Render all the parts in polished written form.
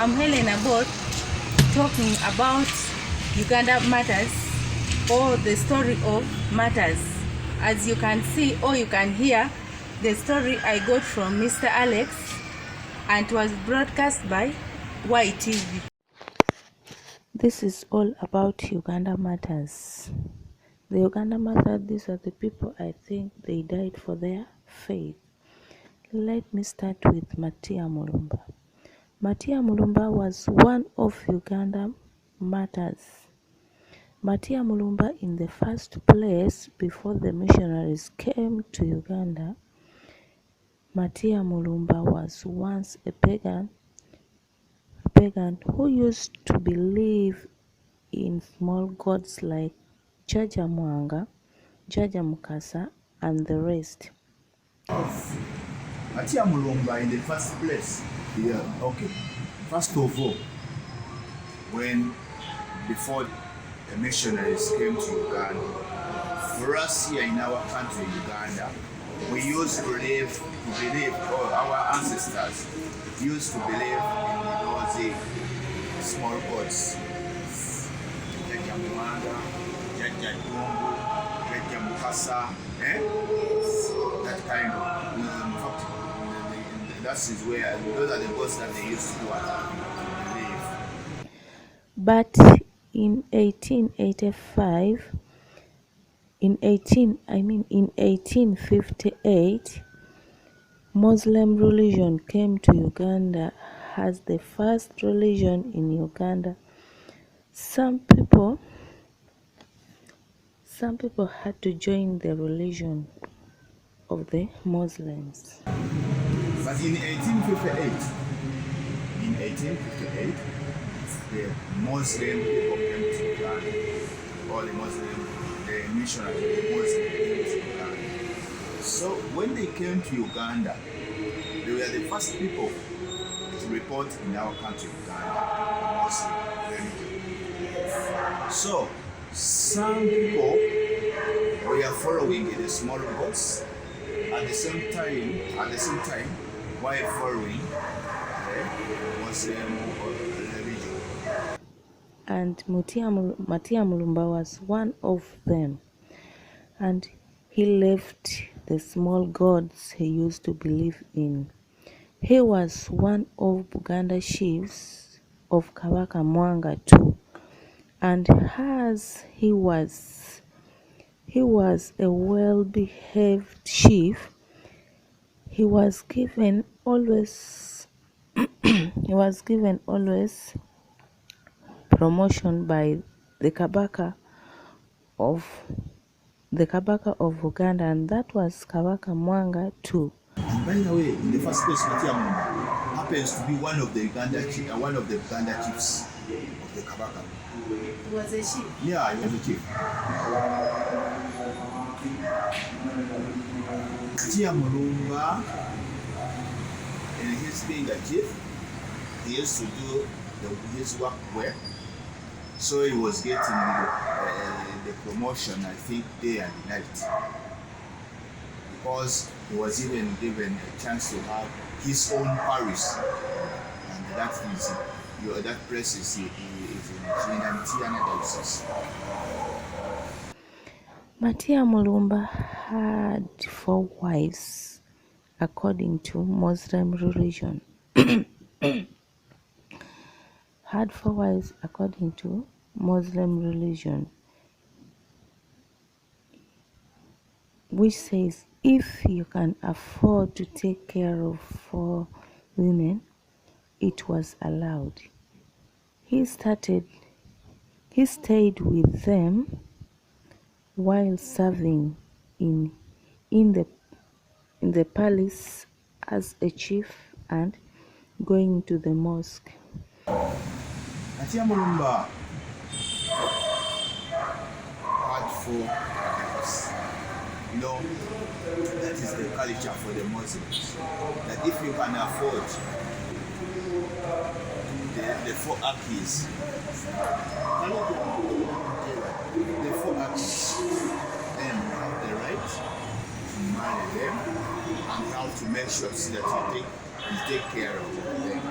I'm Helen Abot, talking about Uganda matters, or the story of matters. As you can see or you can hear, the story I got from Mr. Alex and was broadcast by YTV. This is all about Uganda matters. The Uganda matters, these are the people I think they died for their faith. Let me start with Matia Mulumba. Matia Mulumba was one of Uganda martyrs. Matia Mulumba, in the first place, before the missionaries came to Uganda, Matia Mulumba was once a pagan who used to believe in small gods like Jaja Mwanga, Jaja Mukasa, and the rest. Matia Mulumba, in the first place, first of all, before the missionaries came to Uganda, for us here in our country, Uganda, we used to believe, or our ancestors used to believe in those small gods. Jaja Mwanga, Jaja Dungu, Jaja Mukasa, that kind of. In fact, that is where those are the gods that they used to believe. But in 1885, in 1858, Muslim religion came to Uganda as the first religion in Uganda. Some people had to join the religion of the Muslims. But in 1858, the Muslim people came to Uganda. All the missionaries, the Muslims came to Uganda. So when they came to Uganda, they were the first people to report in our country, Uganda, Muslim religion. So some people were following the small gods at the same time, while following the Muslim religion. And Matia Mulumba was one of them, and he left the small gods he used to believe in. He was one of Buganda chiefs of Kabaka Mwanga too, and as he was a well-behaved chief, he was given always promotion by the Kabaka of Uganda, and that was Kabaka Mwanga too. By the way, in the first place, Matia Mulumba happens to be one of the Uganda chiefs of the Kabaka. He was a chief? Yeah, he was a chief. Matia Mulumba, in his being a chief, he used to do his work well. So he was getting the promotion, I think, day and night. Because he was even given a chance to have his own parish. And that place is in Chinantiana diocese. Matia Mulumba had 4 wives according to Muslim religion. Had 4 wives according to Muslim religion, which says if you can afford to take care of 4 women, it was allowed. He stayed with them while serving in the palace as a chief and going to the mosque. Matia Mulumba had 4 wives. That is the culture for the Muslims. That if you can afford the 4 akis, then you have the right to marry them and you have to make sure that you take care of them.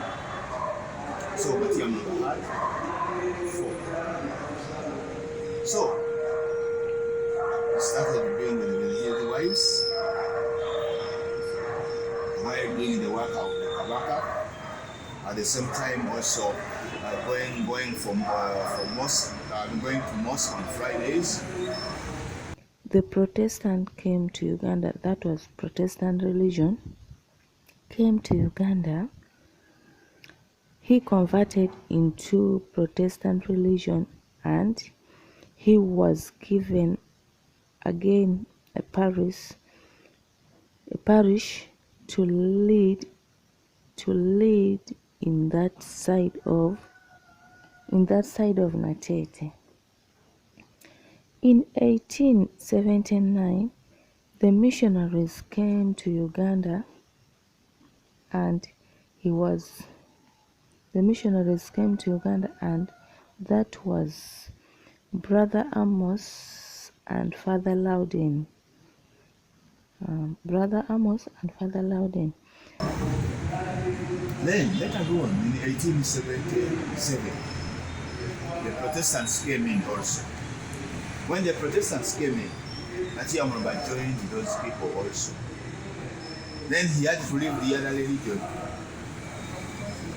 So Matiamumba had 4. So he started doing the wives while doing the work of the Kabaka. At the same time, also going from mosque, going to mosque on Fridays. The Protestant came to Uganda. That was Protestant religion. Came to Uganda. He converted into Protestant religion, and he was given again a parish to lead in that side of Natete. In 1879, the missionaries came to Uganda, and that was Brother Amos and Father Loudon. Brother Amos and Father Loudon. Then, later on, in 1877, the Protestants came in also. When the Protestants came in, Matiamumba joined those people also. Then he had to leave the other religion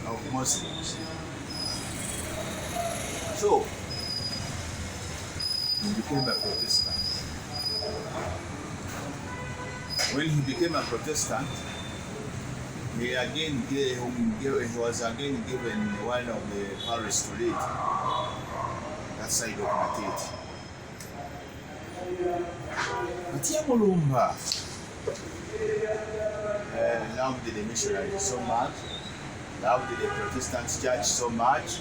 of Muslims. So, he became a Protestant. When he became a Protestant, he was again given one of the parish to lead, that side of Matete. Matiamumba loved the missionaries so much, loved the Protestant church so much.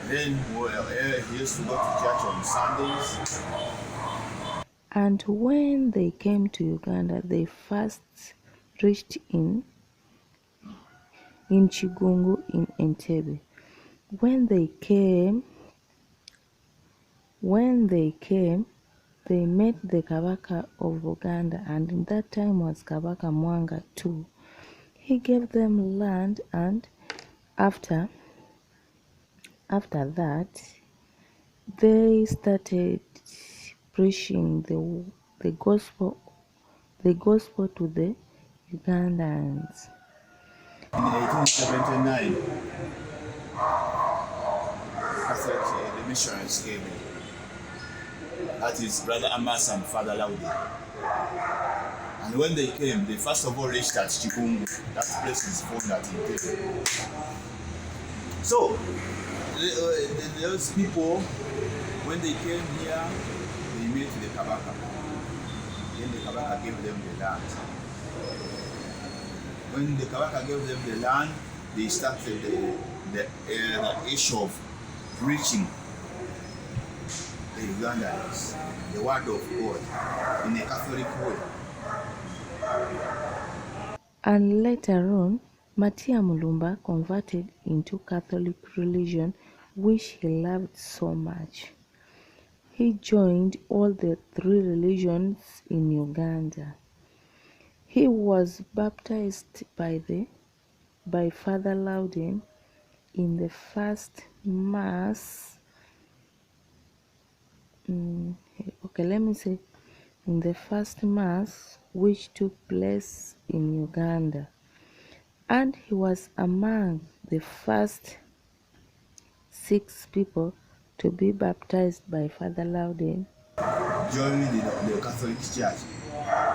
Then he used to go to church on Sundays. And when they came to Uganda, they first reached in Chigungu in Entebbe. When they came, they met the Kabaka of Uganda, and in that time was Kabaka Mwanga too. He gave them land, and after that, they started preaching the gospel to the Ugandans. In 1879, Catholic, the missionaries came in. That is Brother Amos and Father Laude. And when they came, they first of all reached at Chikungu. That place is found at Intebe. So, those people, when they came here, they met the Kabaka. Then the Kabaka gave them the land. When the Kabaka gave them the land, they started the issue of preaching the Ugandans, the word of God, in a Catholic way. And later on, Matiamumba converted into Catholic religion, which he loved so much. He joined all the 3 religions in Uganda. He was baptized by Father Loudon in the first mass. In the first mass which took place in Uganda, and he was among the first 6 people to be baptized by Father Loudon. Joined the Catholic Church.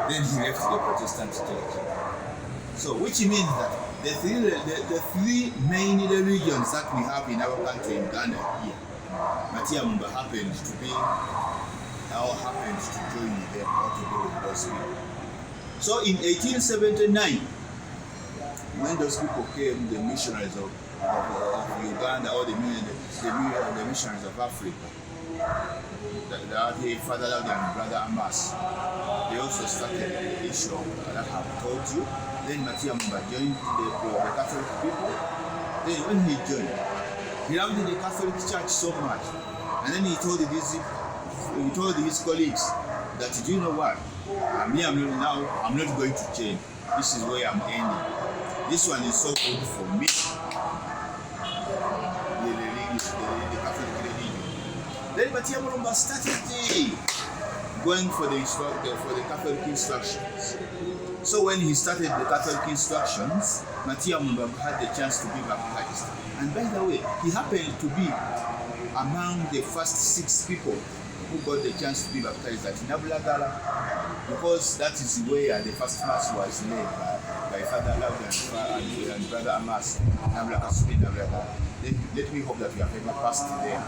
Then he left the Protestant Church. So, which means that the three main religions that we have in our country, in Ghana here, Matiamumba happened to join them or to go with those people. So in 1879, when those people came, the missionaries of Uganda, or the missionaries of Africa, the Father Loudon and Brother Amos, they also started the issue that I have told you. Then Matiamumba joined the Catholic people. Then when he joined, he loved the Catholic Church so much, and then he told his colleagues that, do you know what? I'm not going to change. This is where I'm ending. This one is so good for me. Matia Mulumba started going for the Catholic instructions. So when he started the Catholic instructions, Matia Mulumba had the chance to be baptized. And by the way, he happened to be among the first 6 people who got the chance to be baptized at Nabulagala, because that is where the first mass was led by Father Loud and Brother Amas. Let me hope that we have ever passed there.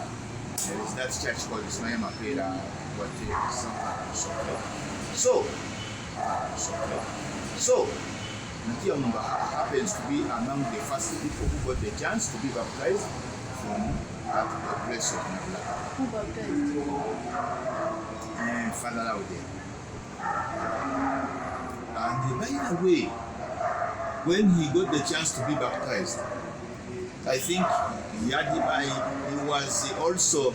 There is that church called Ismail Mapera, so Natia Mulumba happens to be among the first people who got the chance to be baptized from at the place of Nabulagala. Who baptized? Father Laude. And by the way, when he got the chance to be baptized, I think he was also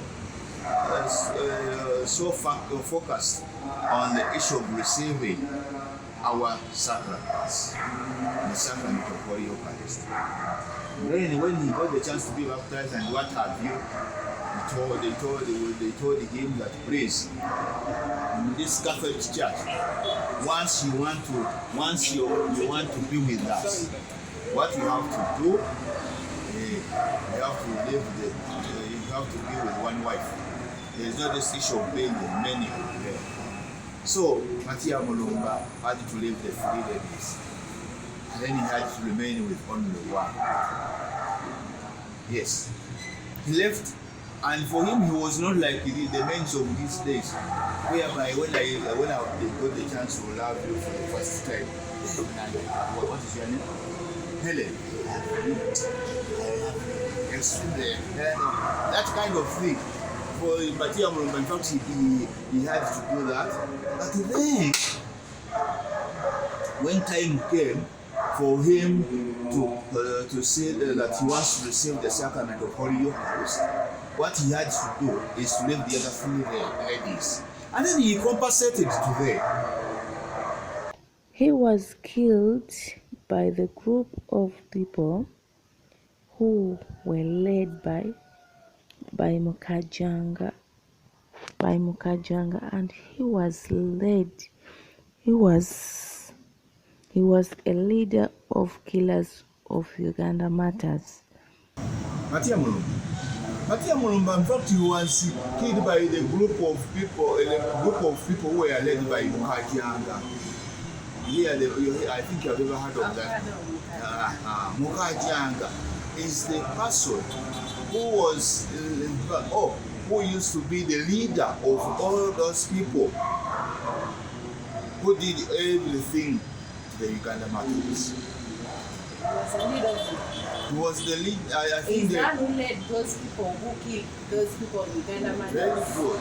so focused on the issue of receiving our sacraments, the sacrament of Holy Eucharist. Then when he got the chance to be baptized and what have you, they told him that, please, in this Catholic church, once you want to be with us, what you have to do, you have to be with one wife. There is no this issue of being with many of them. So Matia Mulumba had to leave the 3 ladies, and then he had to remain with only one. Yes, he left. And for him, he was not like the men of these days, whereby when I got the chance to love you for the first time, what is your name? Helen. That kind of thing. For Matia Mulumba, in fact, he had to do that. But then, when time came for him to say that he wants to receive the sacrament of Holy Eucharist, what he had to do is to leave the other 3 ladies. And then he compensated to them. He was killed by the group of people who were led by Mukajanga, and he was a leader of killers of Uganda mytres. Matia Mulumba, in fact, he was killed by the group of people who were led by Mukajanga. I think you have ever heard of that. Mukajanga is the person who used to be the leader of all those people who did everything to the Uganda mytres. He was the lead. I think who led those people who killed those people in Uganda mytres. Very good.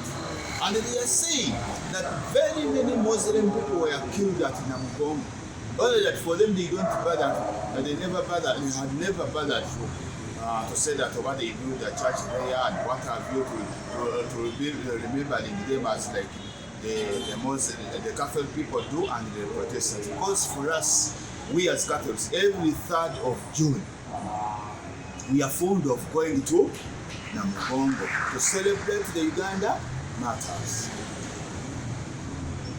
And they are saying that very many Muslim people were killed at Namugongo. Only that for them they don't bother, they had never bothered to say that what they build the church there and what have you to be remembering them as like the Catholic people do and the Protestants. Because for us, we as Catholics, every 3rd of June, we are fond of going to Namugongo to celebrate the Uganda mytres.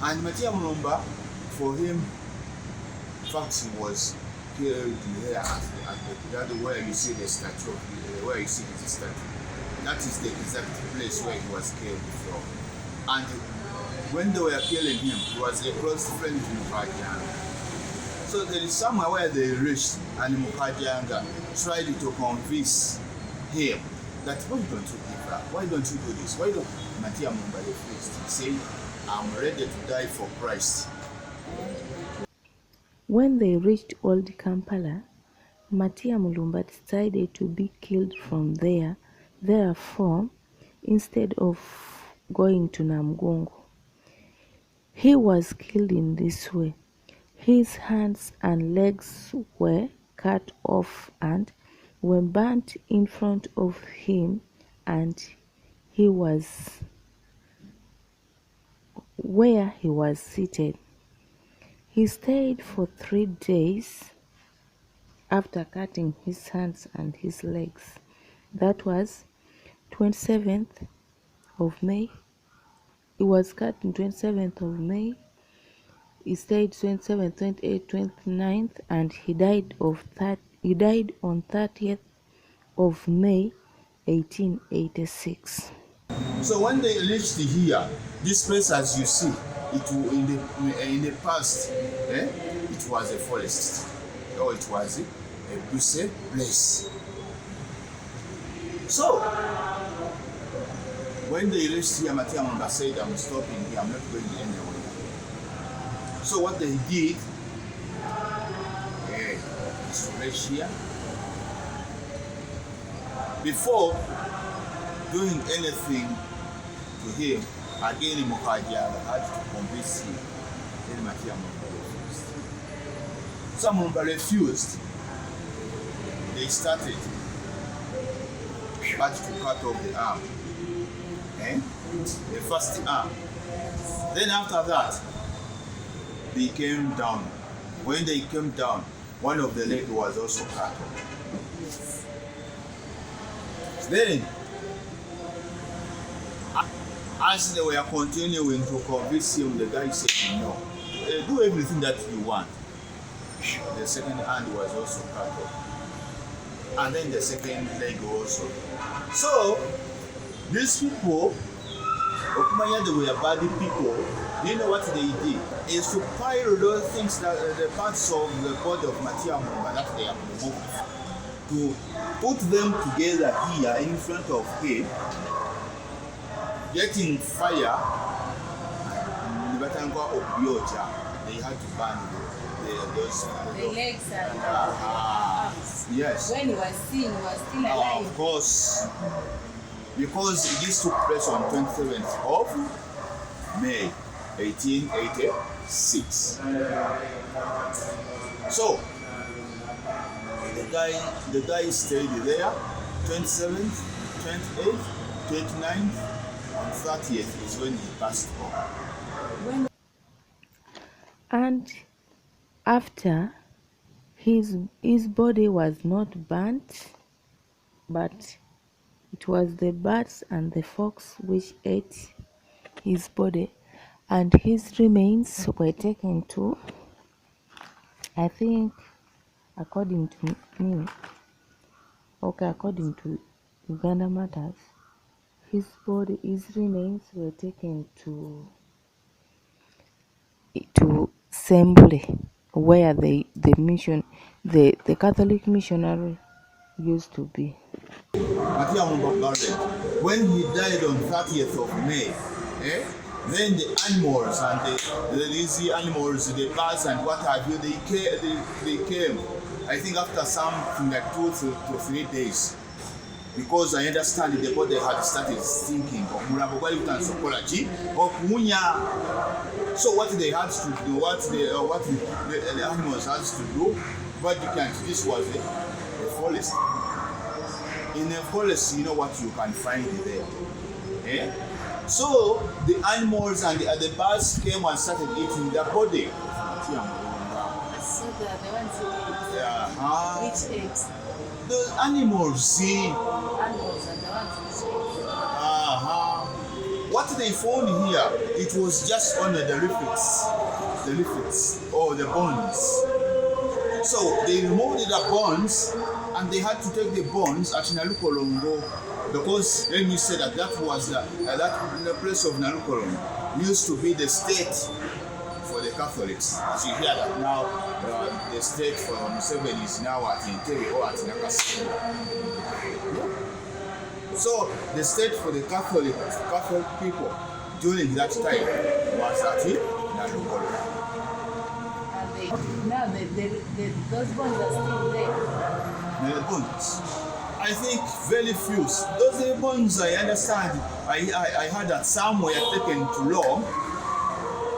And Matia Mulumba, for him, in fact, he was killed here at where you see the statue, where you see the statue. That is the exact place where he was killed from. And when they were killing him, he was a close friend to Mukajanga. So there is somewhere where they reached, and Mukajanga tried to convince him that, why don't you give up? Why don't you do this? Why don't Matia Mulumba refused? He said, I'm ready to die for Christ. When they reached Old Kampala, Matia Mulumba decided to be killed from there. Therefore, instead of going to Namugongo, he was killed in this way. His hands and legs were cut off and were burnt in front of him, and he was where he was seated. He stayed for 3 days after cutting his hands and his legs. That was 27th of May. He was cut on 27th of May. He stayed 27th, 28th, 29th, and he died on 30th of May 1886. So when they reached here, this place, as you see, in the past, it was a forest, or it was a busy place. So when they reached here, Matiamanga said, "I'm stopping here. I'm not going anywhere." So what they did is to reach here. Before doing anything to him, again Mukajaga had to convince him. Then Matiamanga refused. Some refused. They started but to cut off the arm. The first arm. Then after that, they came down. When they came down, one of the leg was also cut off. Then, as they were continuing to convince him, the guy said, "No, do everything that you want." The second hand was also cut off. And then the second leg also. So, these people, they were bad people. Do you know what they did? Is to pile those things, that the parts of the body of Matiamanga that they have removed, to put them together here in front of him, getting fire. They had to burn The legs and arms. yes. When he was seen, he was still alive. Of course, because this took place on 27th of May 1886. So the guy stayed there 27th, 28th, 29th, and 30th is when he passed on. And after, his body was not burnt, but it was the birds and the fox which ate his body, and his remains were taken to, I think, according to Uganda Matters, his remains were taken to Sembule, where the Catholic missionary used to be. When he died on 30th of May, then the animals and the lazy animals, the birds and what have you, they came. I think after something like 2 to 3 days, because I understand the body had started stinking. So what they had to do, what the animals had to do, but you can't. This was a forest. In a forest, you know what you can find there. So the animals and the birds came and started eating the body. So the ones who ate. Yeah. Which ate? The animals, see. Animals are the ones who ate. What they found here, it was just only the leaflets or the bones. So they removed the bones, and they had to take the bones at Nalukolongo, because let me say that was the place of Nalukolongo used to be the state for the Catholics. As you hear that now, the state for Museveni is now at Entebbe or at Nakasero. So the state for the Catholic people during that time was at Nalukolongo. Now those bones are still there. The bones, I think very few. Those bones, I understand. I heard that some were taken to Long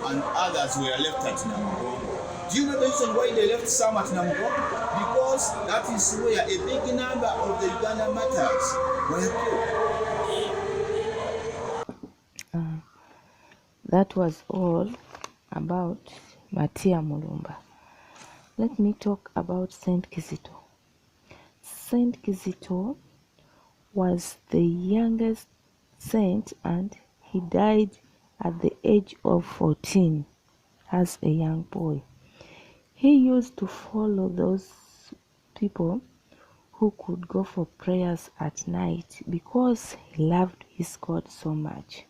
and others were left at Namugongo. Do you know the reason why they left some at Namugongo? Because that is where a big number of the Uganda martyrs were killed. That was all about Matia Mulumba. Let me talk about Saint Kizito. Saint Kizito was the youngest saint, and he died at the age of 14 as a young boy. He used to follow those people who could go for prayers at night because he loved his God so much.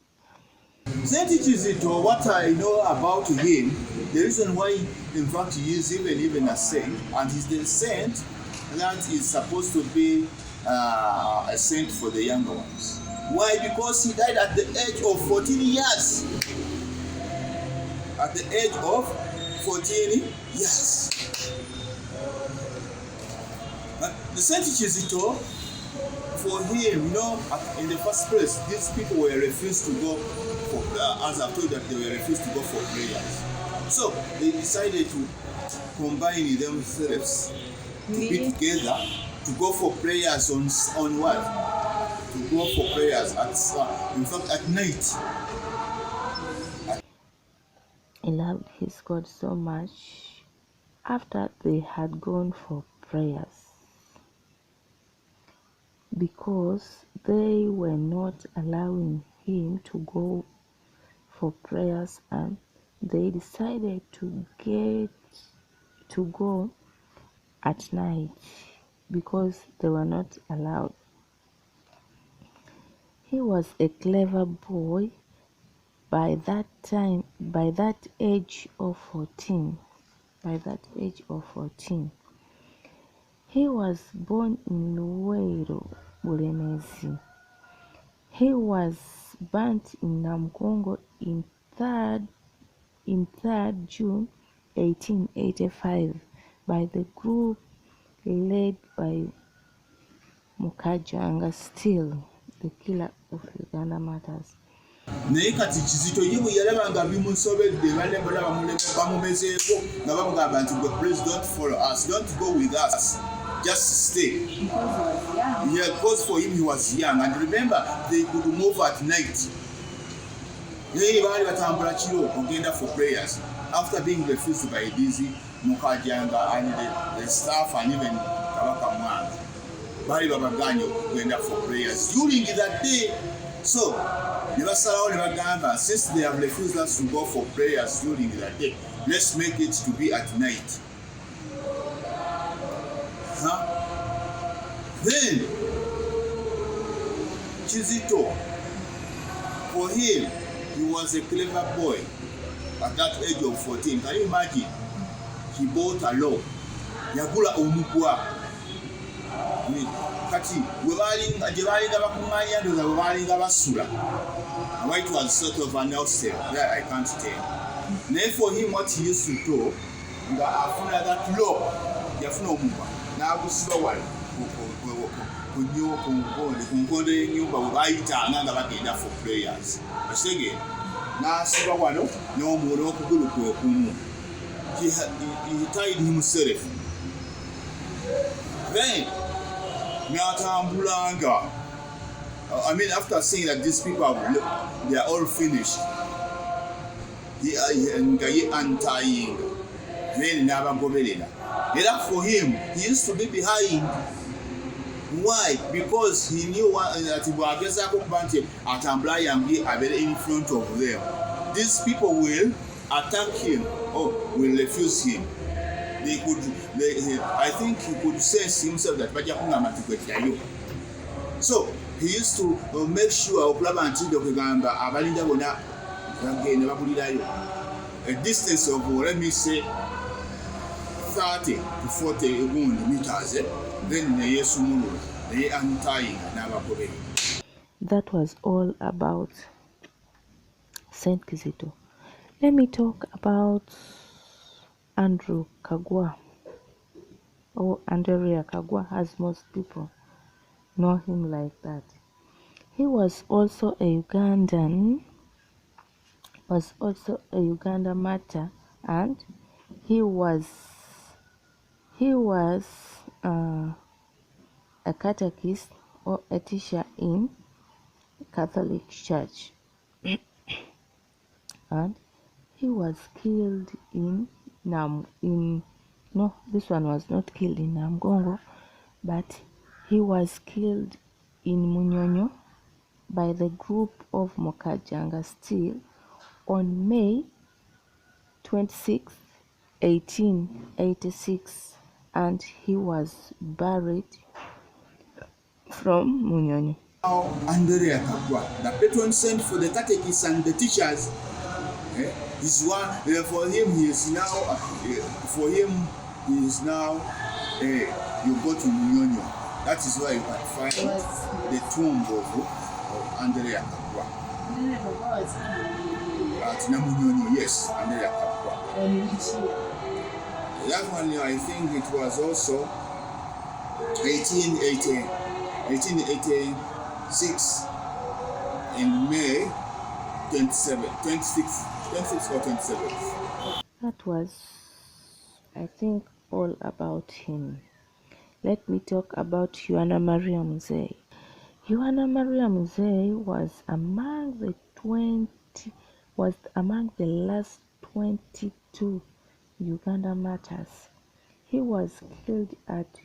Saint Kizito, what I know about him, the reason why, in fact, he is even a saint, and he's the saint that is supposed to be a saint for the younger ones. Why? Because he died at the age of 14 years. At the age of 14 years. But the Saint Kizito, for him, in the first place, these people were refused to go for, as I've told that they were refused to go for prayers. So they decided to combine themselves, to be together, to go for prayers on what? To go for prayers in fact, at night. He loved his God so much. After they had gone for prayers, because they were not allowing him to go for prayers, and they decided to go at night because they were not allowed. He was a clever boy by that age of 14. He was born in Luweero, Bulemezi. He was burnt in Namgongo in 3rd June 1885 by the group led by Mukajanga, still the killer of Uganda Matters. Naye kati Kizito ye bwe yalaba nga bimusobedde banne bonna bamumezeeko nga bamugamba nti please don't follow us, don't go with us, just stay. Yeah, because for him he was young, and remember they could move at night. Naye baali batambula kiro ogenda for prayers after being refused by Dizzy, Mukajanga and the staff and even Kabaka Mwanga. Baali babaganye okugenda for prayers during that day. So since they have refused us to go for prayers during that day, let's make it to be at night. Then Kizito, for him, he was a clever boy at that age of 14. Can you imagine? He bought a law. Yagula omugwa. Kati gye baalinga bakuŋŋaanya ndoza bwe baalinga basula. Why it was sort of an outstep that I can't tell. Naye for him what he used to do, nga afuna that law, yafuna omugwa n'agusiba wali ku nkondo y'ennyumba bwe baayitanga nga bagenda for prayers. Ekitegeera n'asiba wano n'okugulu kwe kumu. He tied himself. Then n'atambulanga. I mean, after seeing that these people they are all finished, he untying, then n'abagoberera. Era for him, he used to be behind. Why? Because he knew that bw'agezaako okuba nti atambula yange abeere in front of them, these people will attack him or will refuse him. I think he could sense himself that bajja kungamba nti gweddayo. So he used to make sure okulaba nti okugamba abalinda bonna bagenda babulirayo a distance of, let me say, 30 to 40 meters. Then yesumulula naye untying n'abagoberera. That was all about Saint Kizito. Let me talk about Andrew Kagwa, or Andrea Kagwa, as most people know him like that. He was also a Ugandan, martyr, and he was a catechist or a teacher in Catholic Church, and he was killed this one was not killed in Namgongo, but he was killed in Munyonyo by the group of Mokajanga still on May 26, 1886, and he was buried from Munyonyi. Now, Andrea Kakwa, the patron saint for the catechists and the teachers, is one. For him, he is now. You go to Munyonyo. That is why you can find the tomb of Andrea Kakwa. At Namunyonyo, yes, Andrea Kakwa. That one, I think it was also 1886 in May 26 or 27. That was, I think, all about him. Let me talk about Yohana Maria Mzee. Yohana Maria Mzee was among the last 22 Uganda martyrs. He was killed at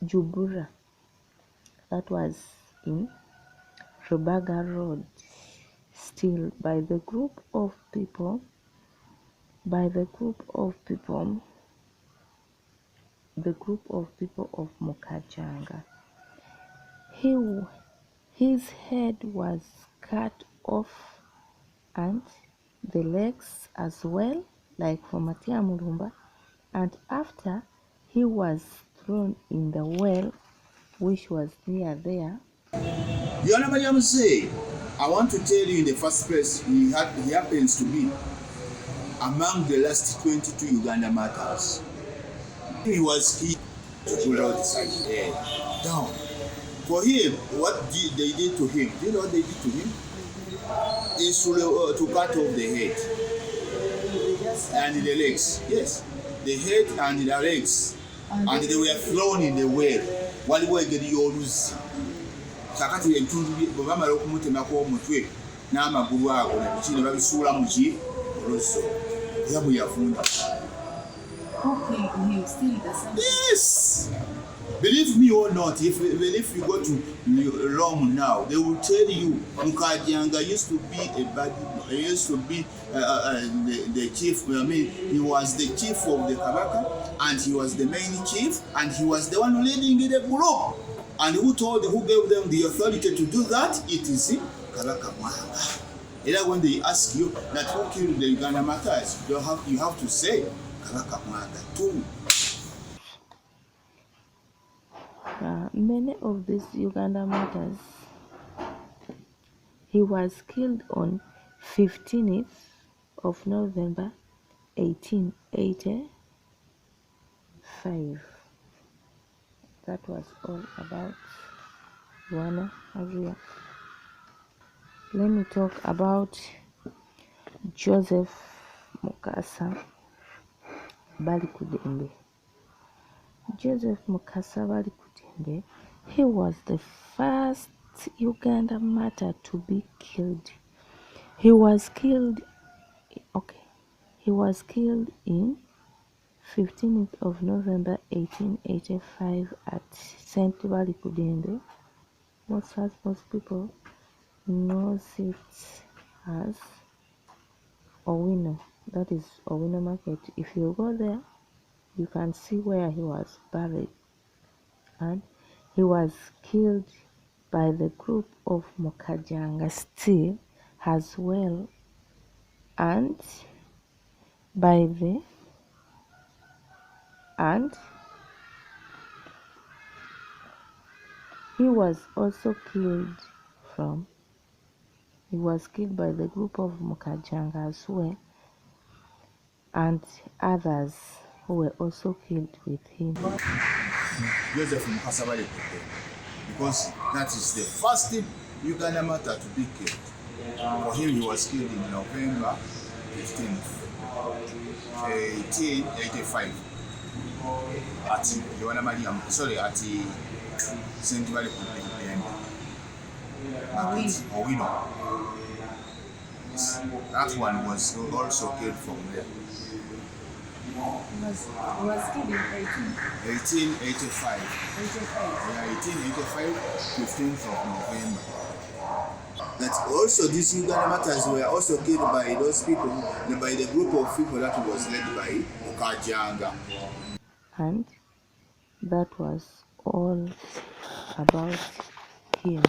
Jubura, that was in Rubaga Road, still by the group of people of Mokajanga. His head was cut off and the legs as well, like for Matia Mulumba, and after he was thrown in the well which was near there. Yohana Maria Mzee, I want to tell you in the first place, he happens to be among the last 22 Uganda martyrs. He was killed to pull out his head down. For him, what they did to him, do you know what they did to him? Is to cut off the head and the legs. Yes, the head and the legs, and they were thrown in the well. While we get yours, kakati entundu bamala okumutemako omutwe n'amagulu ago nakino babisuula mu kiroso era bwe yafunda. Yes, believe me or not, if you go to Rome now, they will tell you Mukajanga used to be the chief. I mean, he was the chief of the Kabaka, and he was the main chief, and he was the one leading the group. And who gave them the authority to do that? It is Kabaka Mwanga. Either when they ask you that who killed the Uganda martyrs, you have to say Kabaka Mwanga too. Many of these Uganda martyrs, he was killed on 15th of November 1885. That was all about Yohana Maria. Let me talk about Joseph Mukasa Balikudembe. Joseph Mukasa Balikudembe, he was the first Uganda martyr to be killed. He was killed in 15th of November 1885 at St. Balikudembe. Most people knows it as Owino. That is Owino Market. If you go there, you can see where he was buried, and he was killed by the group of Mokajanga still as well, and he was also killed by the group of Mokajanga as well, and others who were also killed with him. Joseph Mukasa Balikudembe, because that is the first Uganda martyr to be killed. For him, he was killed in November 15th, 1885 at Yohana Maria, at St. Balikudembe. Owino. That one was also killed from there. was killed in 1885. 1885. Yeah, 1885, 15th of November. That also these Uganda martyrs were also killed by those people, by the group of people that was led by Mukajanga. And that was all about him.